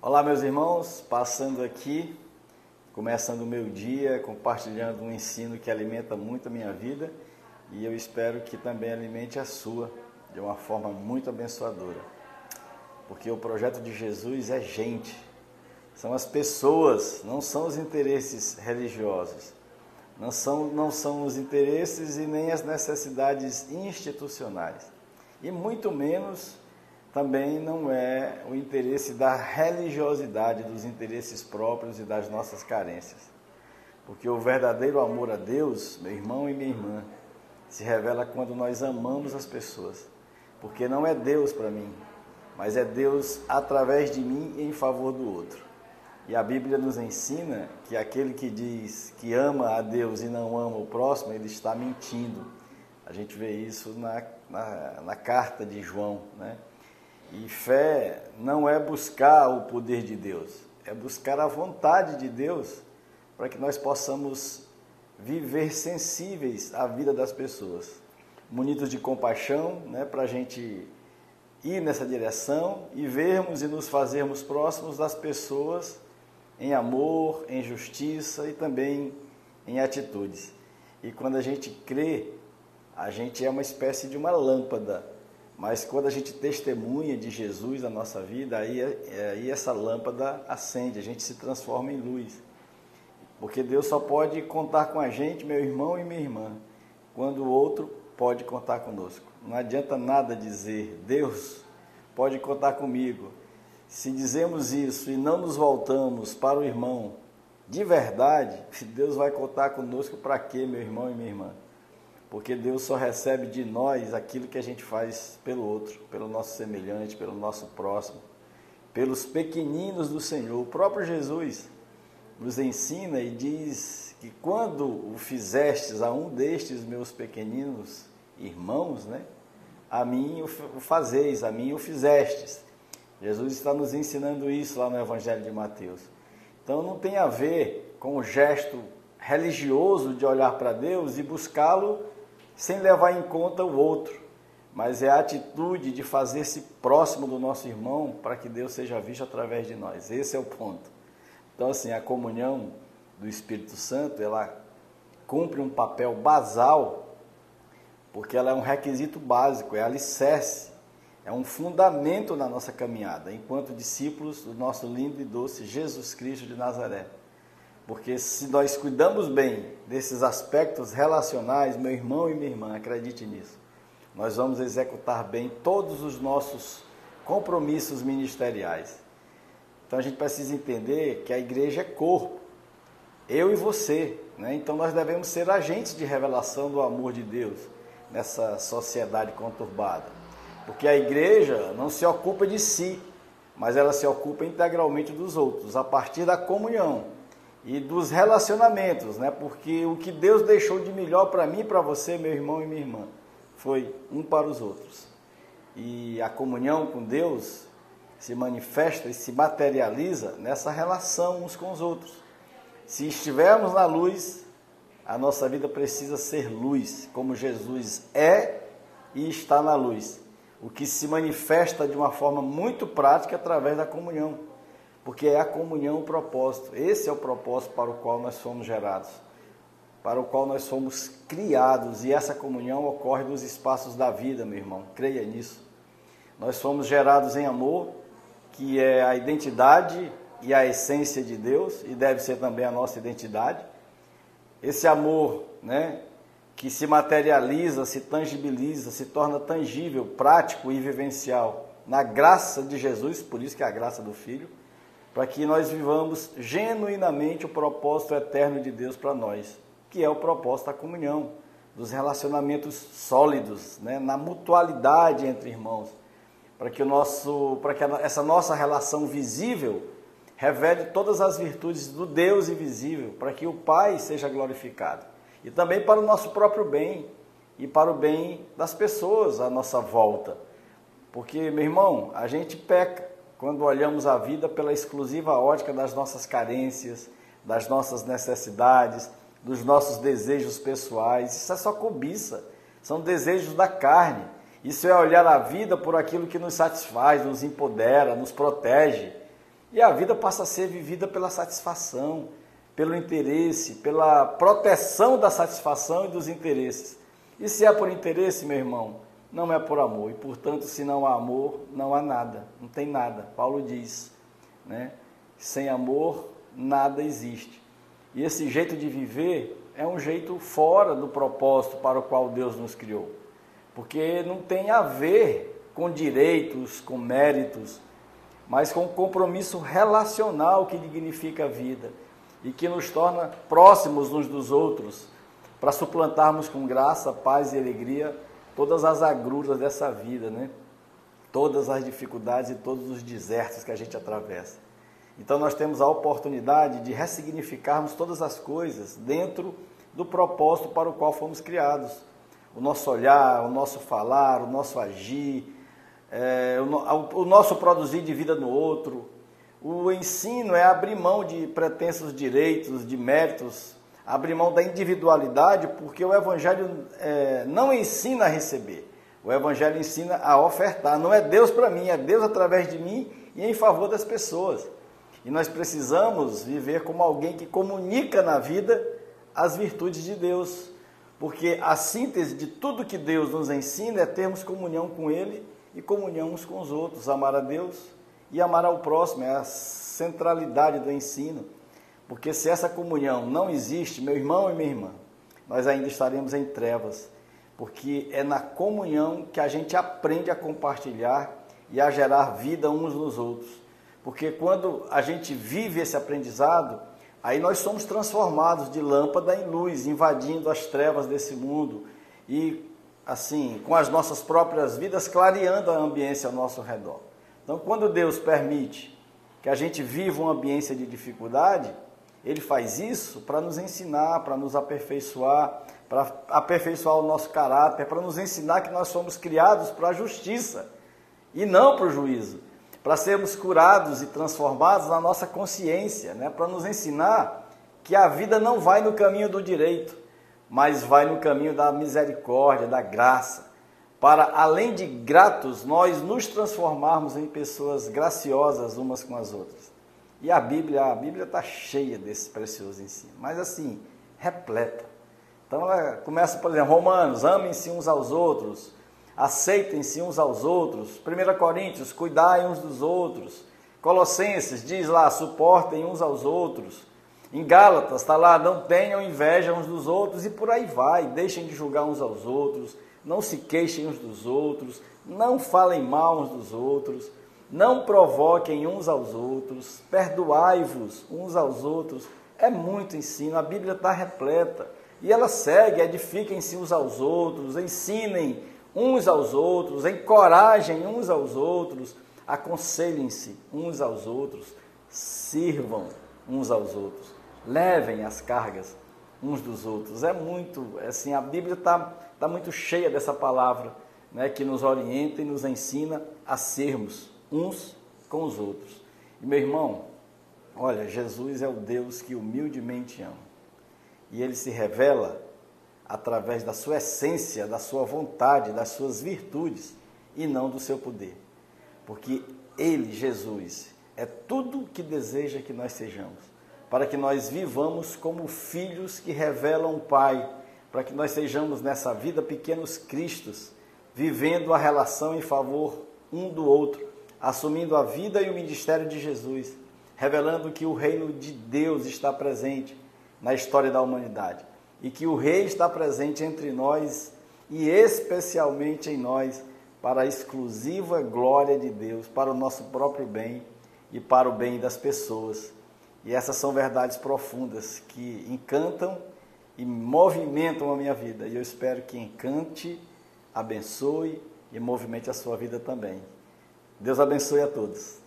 Olá, meus irmãos, passando aqui, começando o meu dia, compartilhando um ensino que alimenta muito a minha vida e eu espero que também alimente a sua de uma forma muito abençoadora. Porque o projeto de Jesus é gente, são as pessoas, não são os interesses religiosos, não são os interesses e nem as necessidades institucionais, e muito menos também não é o interesse da religiosidade, dos interesses próprios e das nossas carências. Porque o verdadeiro amor a Deus, meu irmão e minha irmã, se revela quando nós amamos as pessoas. Porque não é Deus para mim, mas é Deus através de mim em favor do outro. E a Bíblia nos ensina que aquele que diz que ama a Deus e não ama o próximo, ele está mentindo. A gente vê isso na carta de João, né? E fé não é buscar o poder de Deus, é buscar a vontade de Deus para que nós possamos viver sensíveis à vida das pessoas, munidos de compaixão, né, para a gente ir nessa direção e vermos e nos fazermos próximos das pessoas em amor, em justiça e também em atitudes. E quando a gente crê, a gente é uma espécie de uma lâmpada. Mas quando a gente testemunha de Jesus na nossa vida, aí essa lâmpada acende, a gente se transforma em luz. Porque Deus só pode contar com a gente, meu irmão e minha irmã, quando o outro pode contar conosco. Não adianta nada dizer, Deus pode contar comigo. Se dizemos isso e não nos voltamos para o irmão de verdade, Deus vai contar conosco para quê, meu irmão e minha irmã? Porque Deus só recebe de nós aquilo que a gente faz pelo outro, pelo nosso semelhante, pelo nosso próximo, pelos pequeninos do Senhor. O próprio Jesus nos ensina e diz que quando o fizestes a um destes meus pequeninos irmãos, né, a mim o fazeis, a mim o fizestes. Jesus está nos ensinando isso lá no Evangelho de Mateus. Então não tem a ver com o gesto religioso de olhar para Deus e buscá-lo sem levar em conta o outro, mas é a atitude de fazer-se próximo do nosso irmão para que Deus seja visto através de nós. Esse é o ponto. Então, assim, a comunhão do Espírito Santo, ela cumpre um papel basal, porque ela é um requisito básico, é alicerce, é um fundamento na nossa caminhada, enquanto discípulos do nosso lindo e doce Jesus Cristo de Nazaré. Porque se nós cuidamos bem desses aspectos relacionais, meu irmão e minha irmã, acredite nisso, nós vamos executar bem todos os nossos compromissos ministeriais. Então a gente precisa entender que a igreja é corpo, eu e você, né? Então nós devemos ser agentes de revelação do amor de Deus nessa sociedade conturbada. Porque a igreja não se ocupa de si, mas ela se ocupa integralmente dos outros, a partir da comunhão e dos relacionamentos, né? Porque o que Deus deixou de melhor para mim e para você, meu irmão e minha irmã, foi um para os outros. E a comunhão com Deus se manifesta e se materializa nessa relação uns com os outros. Se estivermos na luz, a nossa vida precisa ser luz, como Jesus é e está na luz. O que se manifesta de uma forma muito prática através da comunhão. Porque é a comunhão o propósito. Esse é o propósito para o qual nós fomos gerados, para o qual nós fomos criados. E essa comunhão ocorre nos espaços da vida, meu irmão. Creia nisso. Nós fomos gerados em amor, que é a identidade e a essência de Deus, e deve ser também a nossa identidade. Esse amor, né, que se materializa, se tangibiliza, se torna tangível, prático e vivencial na graça de Jesus, por isso que é a graça do Filho, para que nós vivamos genuinamente o propósito eterno de Deus para nós, que é o propósito da comunhão, dos relacionamentos sólidos, né, na mutualidade entre irmãos, para que essa nossa relação visível revele todas as virtudes do Deus invisível, para que o Pai seja glorificado, e também para o nosso próprio bem e para o bem das pessoas à nossa volta, porque, meu irmão, a gente peca quando olhamos a vida pela exclusiva ótica das nossas carências, das nossas necessidades, dos nossos desejos pessoais. Isso é só cobiça, são desejos da carne. Isso é olhar a vida por aquilo que nos satisfaz, nos empodera, nos protege. E a vida passa a ser vivida pela satisfação, pelo interesse, pela proteção da satisfação e dos interesses. E se é por interesse, meu irmão, não é por amor. E, portanto, se não há amor, não há nada, não tem nada. Paulo diz, né? Sem amor, nada existe. E esse jeito de viver é um jeito fora do propósito para o qual Deus nos criou. Porque não tem a ver com direitos, com méritos, mas com um compromisso relacional que dignifica a vida e que nos torna próximos uns dos outros, para suplantarmos com graça, paz e alegria todas as agruras dessa vida, né? Todas as dificuldades e todos os desertos que a gente atravessa. Então nós temos a oportunidade de ressignificarmos todas as coisas dentro do propósito para o qual fomos criados. O nosso olhar, o nosso falar, o nosso agir, o nosso produzir de vida no outro. O ensino é abrir mão de pretensos direitos, de méritos, abrir mão da individualidade, porque o Evangelho não ensina a receber. O Evangelho ensina a ofertar. Não é Deus para mim, é Deus através de mim e em favor das pessoas. E nós precisamos viver como alguém que comunica na vida as virtudes de Deus. Porque a síntese de tudo que Deus nos ensina é termos comunhão com Ele e comunhão uns com os outros. Amar a Deus e amar ao próximo, é a centralidade do ensino. Porque se essa comunhão não existe, meu irmão e minha irmã, nós ainda estaremos em trevas. Porque é na comunhão que a gente aprende a compartilhar e a gerar vida uns nos outros. Porque quando a gente vive esse aprendizado, aí nós somos transformados de lâmpada em luz, invadindo as trevas desse mundo e, assim, com as nossas próprias vidas, clareando a ambiência ao nosso redor. Então, quando Deus permite que a gente viva uma ambiência de dificuldade, Ele faz isso para nos ensinar, para nos aperfeiçoar, para aperfeiçoar o nosso caráter, para nos ensinar que nós somos criados para a justiça e não para o juízo, para sermos curados e transformados na nossa consciência, né? Para nos ensinar que a vida não vai no caminho do direito, mas vai no caminho da misericórdia, da graça, para, além de gratos, nós nos transformarmos em pessoas graciosas umas com as outras. E a Bíblia está cheia desse precioso ensino, mas assim, repleta. Então ela começa, por exemplo, Romanos, amem-se uns aos outros, aceitem-se uns aos outros. 1 Coríntios, cuidai uns dos outros. Colossenses, diz lá, suportem uns aos outros. Em Gálatas, está lá, não tenham inveja uns dos outros, e por aí vai. Deixem de julgar uns aos outros, não se queixem uns dos outros, não falem mal uns dos outros, não provoquem uns aos outros, perdoai-vos uns aos outros. É muito ensino, a Bíblia está repleta. E ela segue, edifiquem-se uns aos outros, ensinem uns aos outros, encorajem uns aos outros, aconselhem-se uns aos outros, sirvam uns aos outros, levem as cargas uns dos outros. É muito, assim, a Bíblia está muito cheia dessa palavra, né, que nos orienta e nos ensina a sermos uns com os outros. E meu irmão, olha, Jesus é o Deus que humildemente ama. E Ele se revela através da sua essência, da sua vontade, das suas virtudes, e não do seu poder. Porque Ele, Jesus, é tudo o que deseja que nós sejamos, para que nós vivamos como filhos que revelam o Pai, para que nós sejamos nessa vida pequenos cristos, vivendo a relação em favor um do outro, assumindo a vida e o ministério de Jesus, revelando que o reino de Deus está presente na história da humanidade e que o Rei está presente entre nós e especialmente em nós para a exclusiva glória de Deus, para o nosso próprio bem e para o bem das pessoas. E essas são verdades profundas que encantam e movimentam a minha vida. E eu espero que encante, abençoe e movimente a sua vida também. Deus abençoe a todos.